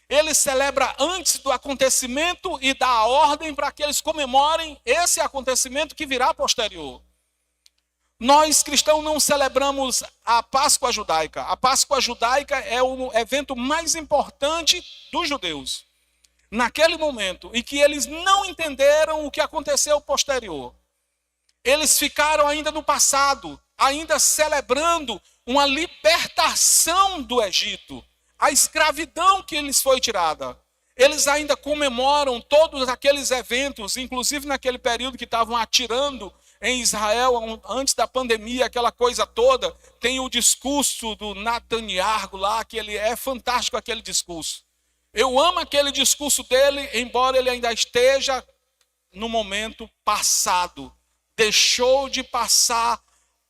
Ele celebra antes do acontecimento e dá a ordem para que eles comemorem esse acontecimento que virá posterior. Nós cristãos não celebramos a Páscoa judaica. A Páscoa judaica é o evento mais importante dos judeus. Naquele momento em que eles não entenderam o que aconteceu posterior. Eles ficaram ainda no passado, ainda celebrando uma libertação do Egito. A escravidão que lhes foi tirada. Eles ainda comemoram todos aqueles eventos, inclusive naquele período que estavam atirando em Israel, antes da pandemia, aquela coisa toda. Tem o discurso do Netanyahu lá, que ele é fantástico aquele discurso. Eu amo aquele discurso dele, embora ele ainda esteja no momento passado. Deixou de passar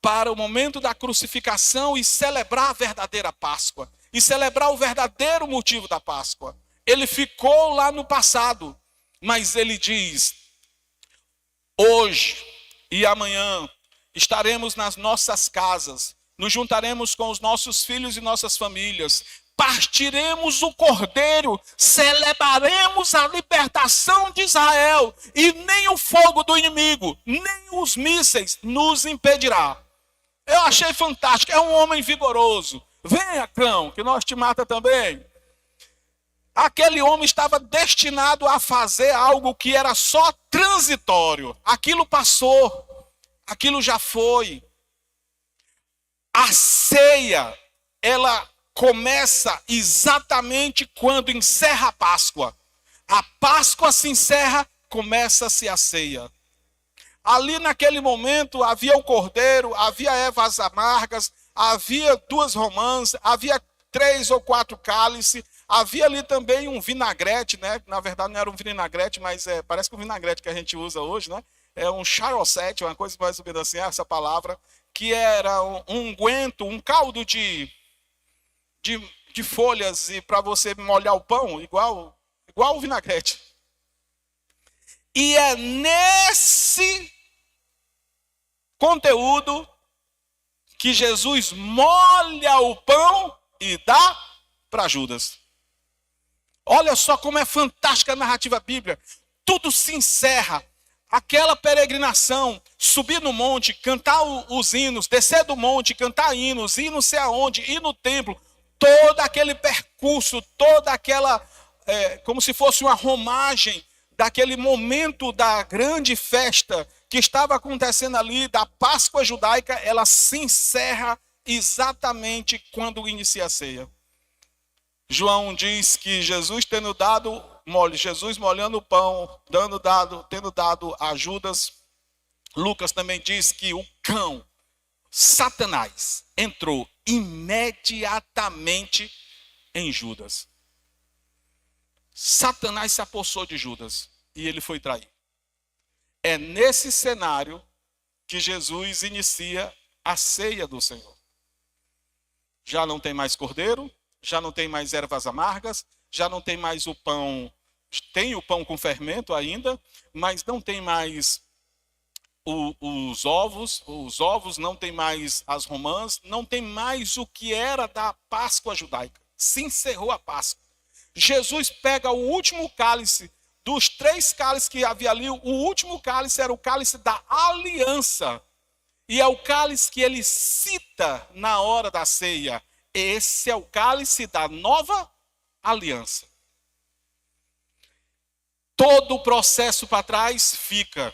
para o momento da crucificação e celebrar a verdadeira Páscoa. E celebrar o verdadeiro motivo da Páscoa. Ele ficou lá no passado, mas ele diz, hoje e amanhã estaremos nas nossas casas, nos juntaremos com os nossos filhos e nossas famílias, partiremos o cordeiro, celebraremos a libertação de Israel, e nem o fogo do inimigo, nem os mísseis nos impedirá. Eu achei fantástico, é um homem vigoroso. Venha, cão, que nós te mata também. Aquele homem estava destinado a fazer algo que era só transitório. Aquilo passou, aquilo já foi. A ceia, ela começa exatamente quando encerra a Páscoa. A Páscoa se encerra, começa-se a ceia. Ali naquele momento havia o cordeiro, havia ervas amargas, havia 2 romãs, havia 3 ou 4 cálices, havia ali também um vinagrete, né? Na verdade não era um vinagrete, mas parece que o vinagrete que a gente usa hoje, né? É um charosete, uma coisa mais ou menos assim, essa palavra, que era um unguento, um caldo de folhas e para você molhar o pão, igual o vinagrete. E é nesse conteúdo que Jesus molha o pão e dá para Judas. Olha só como é fantástica a narrativa bíblica. Tudo se encerra. Aquela peregrinação, subir no monte, cantar os hinos, descer do monte, cantar hinos, ir não sei aonde, ir no templo. todo aquele percurso, toda aquela, como se fosse uma romagem daquele momento da grande festa que estava acontecendo ali, da Páscoa judaica, ela se encerra exatamente quando inicia a ceia. João diz que Jesus Jesus molhando o pão, tendo dado a Judas. Lucas também diz que o cão, Satanás, entrou imediatamente em Judas. Satanás se apossou de Judas e ele foi trair. É nesse cenário que Jesus inicia a ceia do Senhor. Já não tem mais cordeiro, já não tem mais ervas amargas, já não tem mais o pão, tem o pão com fermento ainda, mas não tem mais os ovos não tem mais as romãs, não tem mais o que era da Páscoa judaica. Se encerrou a Páscoa. Jesus pega o último cálice, dos 3 cálices que havia ali, o último cálice era o cálice da aliança. E é o cálice que ele cita na hora da ceia. Esse é o cálice da nova aliança. Todo o processo para trás fica.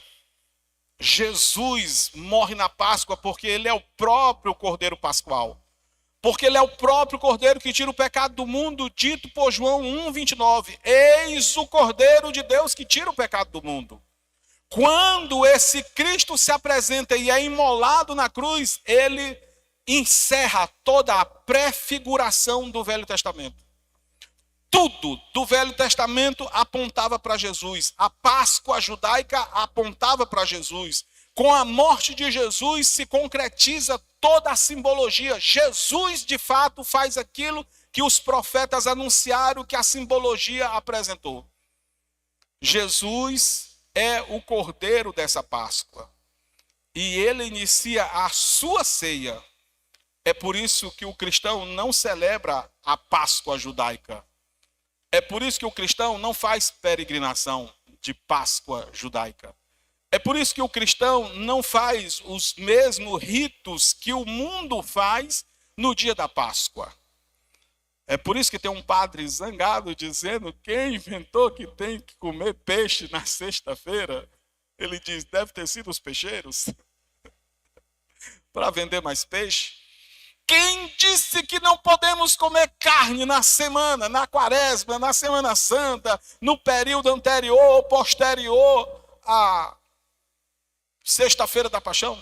Jesus morre na Páscoa porque ele é o próprio Cordeiro Pascual. Porque ele é o próprio Cordeiro que tira o pecado do mundo, dito por João 1,29. Eis o Cordeiro de Deus que tira o pecado do mundo. Quando esse Cristo se apresenta e é imolado na cruz, ele encerra toda a prefiguração do Velho Testamento. Tudo do Velho Testamento apontava para Jesus. A Páscoa judaica apontava para Jesus. Com a morte de Jesus se concretiza toda a simbologia. Jesus, de fato, faz aquilo que os profetas anunciaram, que a simbologia apresentou. Jesus é o cordeiro dessa Páscoa. E ele inicia a sua ceia. É por isso que o cristão não celebra a Páscoa judaica. É por isso que o cristão não faz peregrinação de Páscoa judaica. É por isso que o cristão não faz os mesmos ritos que o mundo faz no dia da Páscoa. É por isso que tem um padre zangado dizendo: quem inventou que tem que comer peixe na sexta-feira? Ele diz: deve ter sido os peixeiros para vender mais peixe. Quem disse que não podemos comer carne na semana, na quaresma, na Semana Santa, no período anterior ou posterior à Sexta-feira da Paixão?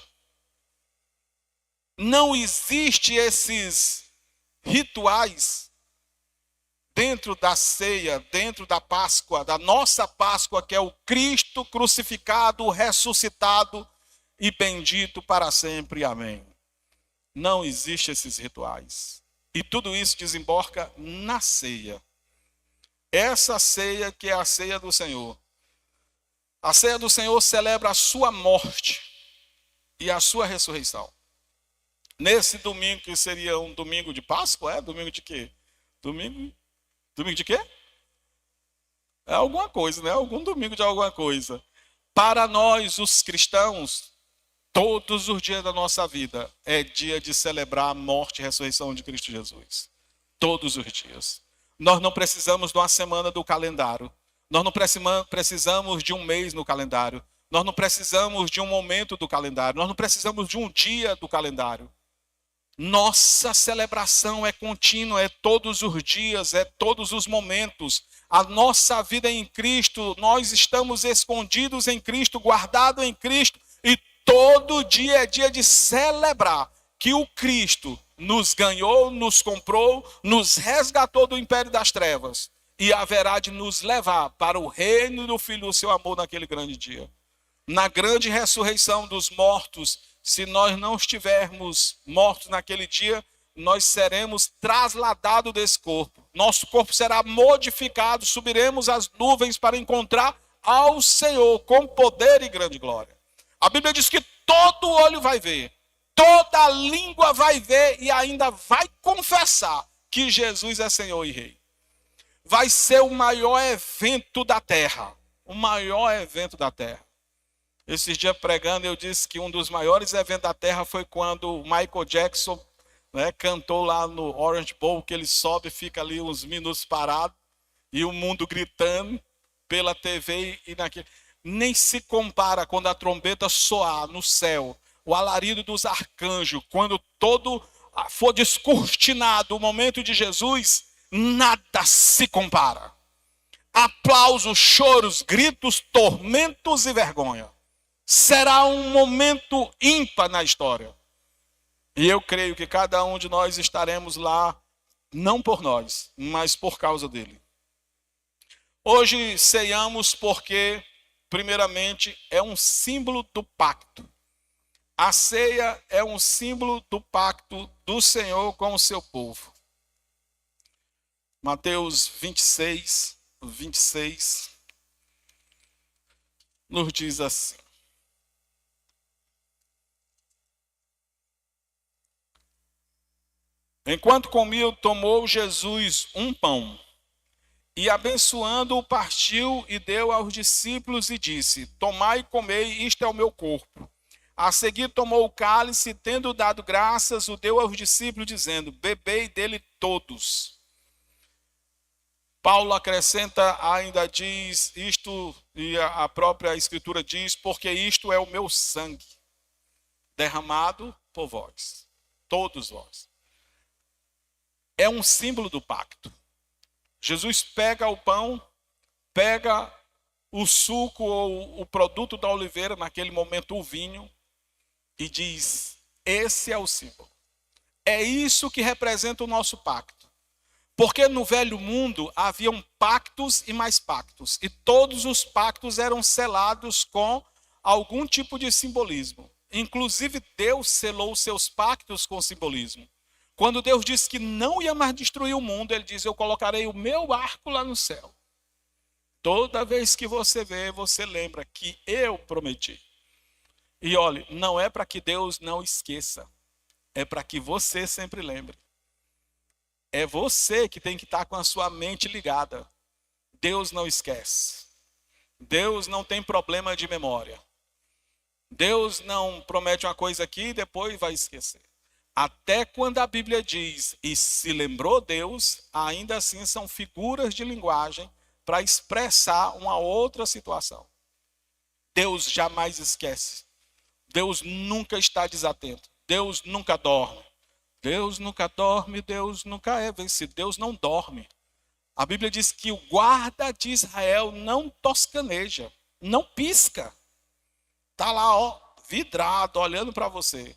Não existem esses rituais dentro da ceia, dentro da Páscoa, da nossa Páscoa, que é o Cristo crucificado, ressuscitado e bendito para sempre. Amém. Não existem esses rituais. E tudo isso desemboca na ceia. Essa ceia que é a ceia do Senhor. A ceia do Senhor celebra a sua morte e a sua ressurreição. Nesse domingo, que seria um domingo de Páscoa, domingo de quê? Domingo de quê? É alguma coisa, né? Algum domingo de alguma coisa. Para nós, os cristãos, todos os dias da nossa vida é dia de celebrar a morte e ressurreição de Cristo Jesus. Todos os dias. Nós não precisamos de uma semana do calendário. Nós não precisamos de um mês no calendário. Nós não precisamos de um momento do calendário. Nós não precisamos de um dia do calendário. Nossa celebração é contínua, é todos os dias, é todos os momentos. A nossa vida é em Cristo, nós estamos escondidos em Cristo, guardados em Cristo. E todo dia é dia de celebrar que o Cristo nos ganhou, nos comprou, nos resgatou do império das trevas e haverá de nos levar para o reino do Filho do seu amor naquele grande dia. Na grande ressurreição dos mortos, se nós não estivermos mortos naquele dia, nós seremos trasladados desse corpo. Nosso corpo será modificado, subiremos as nuvens para encontrar ao Senhor com poder e grande glória. A Bíblia diz que todo olho vai ver, toda língua vai ver e ainda vai confessar que Jesus é Senhor e Rei. Vai ser o maior evento da terra. O maior evento da terra. Esses dias pregando eu disse que um dos maiores eventos da terra foi quando o Michael Jackson né? Cantou lá no Orange Bowl, que ele sobe e fica ali uns minutos parado, e o mundo gritando pela TV e naquele. Nem se compara quando a trombeta soar no céu, o alarido dos arcanjos, quando todo for descortinado o momento de Jesus, nada se compara. Aplausos, choros, gritos, tormentos e vergonha. Será um momento ímpar na história. E eu creio que cada um de nós estaremos lá, não por nós, mas por causa dele. Hoje ceiamos porque, primeiramente, é um símbolo do pacto. A ceia é um símbolo do pacto do Senhor com o seu povo. Mateus 26, 26, nos diz assim. Enquanto comia, tomou Jesus um pão e, abençoando-o, partiu e deu aos discípulos e disse: tomai e comei, isto é o meu corpo. A seguir tomou o cálice, tendo dado graças, o deu aos discípulos, dizendo: bebei dele todos. Paulo acrescenta, ainda diz isto, e a própria Escritura diz: porque isto é o meu sangue, derramado por vós, todos vós. É um símbolo do pacto. Jesus pega o pão, pega o suco ou o produto da oliveira, naquele momento o vinho, e diz: esse é o símbolo. É isso que representa o nosso pacto. Porque no velho mundo haviam pactos e mais pactos. E todos os pactos eram selados com algum tipo de simbolismo. Inclusive Deus selou seus pactos com simbolismo. Quando Deus disse que não ia mais destruir o mundo, ele diz: eu colocarei o meu arco lá no céu. Toda vez que você vê, você lembra que eu prometi. E olhe, não é para que Deus não esqueça. É para que você sempre lembre. É você que tem que estar com a sua mente ligada. Deus não esquece. Deus não tem problema de memória. Deus não promete uma coisa aqui e depois vai esquecer. Até quando a Bíblia diz, e se lembrou Deus, ainda assim são figuras de linguagem para expressar uma outra situação. Deus jamais esquece. Deus nunca está desatento. Deus nunca dorme. Deus nunca dorme, Deus nunca é vencido. Deus não dorme. A Bíblia diz que o guarda de Israel não toscaneja, não pisca. Está lá, ó, vidrado, olhando para você.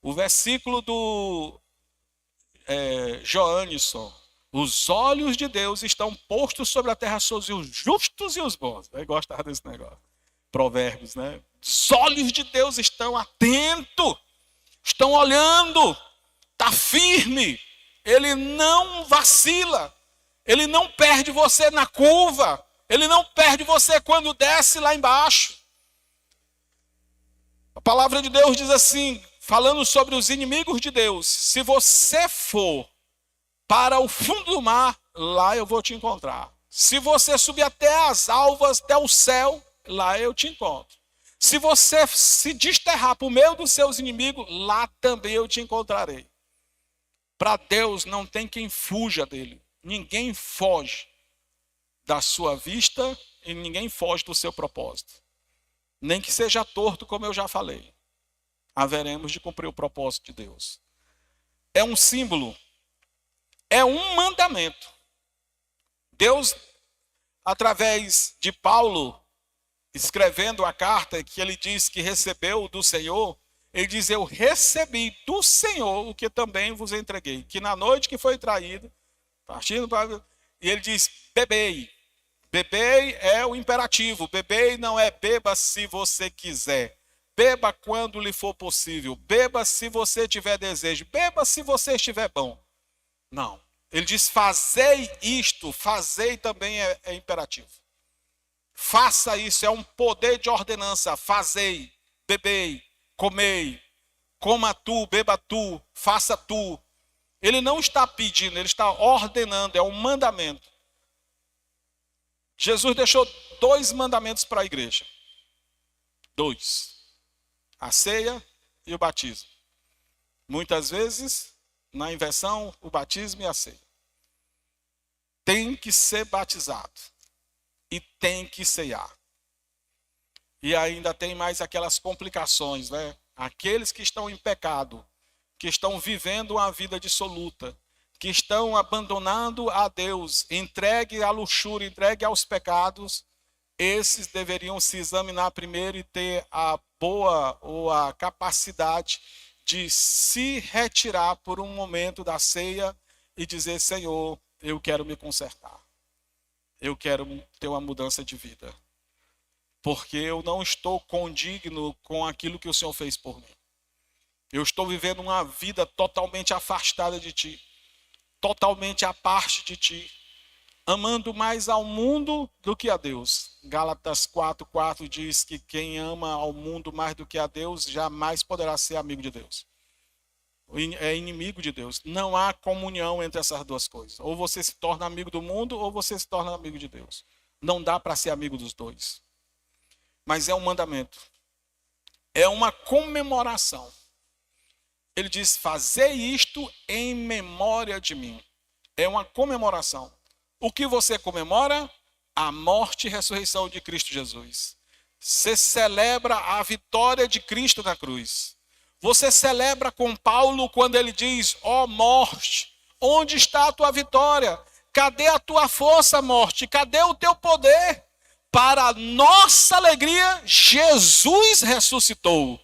O versículo do Joanisson: os olhos de Deus estão postos sobre a terra, sobre os justos e os bons. Eu gostava desse negócio. Provérbios, né? Os olhos de Deus estão atentos, estão olhando, está firme, ele não vacila, ele não perde você na curva, ele não perde você quando desce lá embaixo. A palavra de Deus diz assim, falando sobre os inimigos de Deus: se você for para o fundo do mar, lá eu vou te encontrar. Se você subir até as alvas, até o céu, lá eu te encontro. Se você se desterrar para o meio dos seus inimigos, lá também eu te encontrarei. Para Deus não tem quem fuja dele. Ninguém foge da sua vista e ninguém foge do seu propósito. Nem que seja torto, como eu já falei. Haveremos de cumprir o propósito de Deus. É um símbolo, é um mandamento. Deus, através de Paulo, escrevendo a carta que ele diz que recebeu do Senhor, ele diz: eu recebi do Senhor o que também vos entreguei. Que na noite que foi traído, partindo para... E ele diz: bebei. Bebei é o imperativo. Bebei não é beba se você quiser. Beba quando lhe for possível. Beba se você tiver desejo. Beba se você estiver bom. Não. Ele diz: fazei isto. Fazei também é imperativo. Faça isso. É um poder de ordenança. Fazei, bebei, comei. Coma tu, beba tu, faça tu. Ele não está pedindo, ele está ordenando. É um mandamento. Jesus deixou 2 mandamentos para a igreja. 2. A ceia e o batismo. Muitas vezes na inversão, o batismo e a ceia. Tem que ser batizado e tem que ceiar. E ainda tem mais aquelas complicações, né? Aqueles que estão em pecado, que estão vivendo uma vida dissoluta, que estão abandonando a Deus, entregue à luxúria, entregue aos pecados, esses deveriam se examinar primeiro e ter a boa ou a capacidade de se retirar por um momento da ceia e dizer: Senhor, eu quero me consertar. Eu quero ter uma mudança de vida. Porque eu não estou condigno com aquilo que o Senhor fez por mim. Eu estou vivendo uma vida totalmente afastada de Ti. Totalmente à parte de Ti. Amando mais ao mundo do que a Deus. Gálatas 4:4 diz que quem ama ao mundo mais do que a Deus jamais poderá ser amigo de Deus. É inimigo de Deus. Não há comunhão entre essas duas coisas. Ou você se torna amigo do mundo, ou você se torna amigo de Deus. Não dá para ser amigo dos dois. Mas é um mandamento. É uma comemoração. Ele diz: fazei isto em memória de mim. É uma comemoração. O que você comemora? A morte e ressurreição de Cristo Jesus. Você celebra a vitória de Cristo na cruz. Você celebra com Paulo quando ele diz: ó morte, onde está a tua vitória? Cadê a tua força, morte? Cadê o teu poder? Para a nossa alegria, Jesus ressuscitou.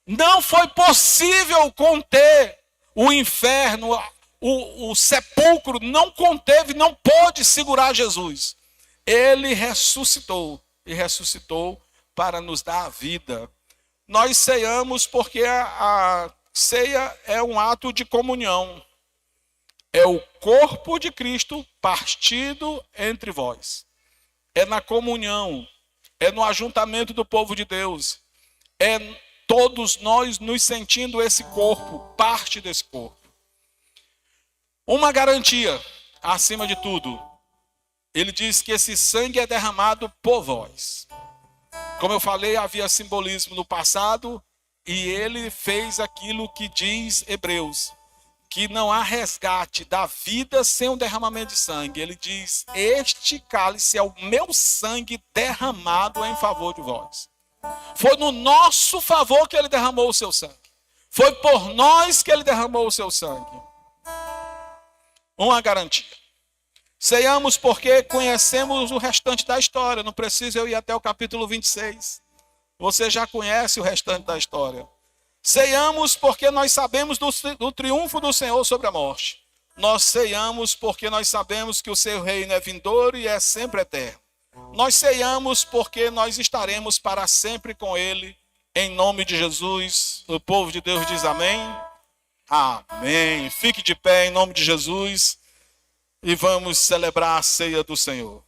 Não foi possível conter o inferno, o sepulcro não conteve, não pôde segurar Jesus. Ele ressuscitou e ressuscitou para nos dar a vida. Nós ceiamos porque a ceia é um ato de comunhão. É o corpo de Cristo partido entre vós. É na comunhão, é no ajuntamento do povo de Deus. É todos nós nos sentindo esse corpo, parte desse corpo. Uma garantia, acima de tudo. Ele diz que esse sangue é derramado por vós. Como eu falei, havia simbolismo no passado e ele fez aquilo que diz Hebreus, que não há resgate da vida sem um derramamento de sangue. Ele diz: este cálice é o meu sangue derramado em favor de vós. Foi no nosso favor que ele derramou o seu sangue. Foi por nós que ele derramou o seu sangue. Uma garantia. Ceiamos porque conhecemos o restante da história. Não preciso eu ir até o capítulo 26. Você já conhece o restante da história. Ceiamos porque nós sabemos do triunfo do Senhor sobre a morte. Nós ceiamos porque nós sabemos que o seu reino é vindouro e é sempre eterno. Nós ceiamos porque nós estaremos para sempre com ele. Em nome de Jesus, o povo de Deus diz amém. Amém. Fique de pé em nome de Jesus e vamos celebrar a ceia do Senhor.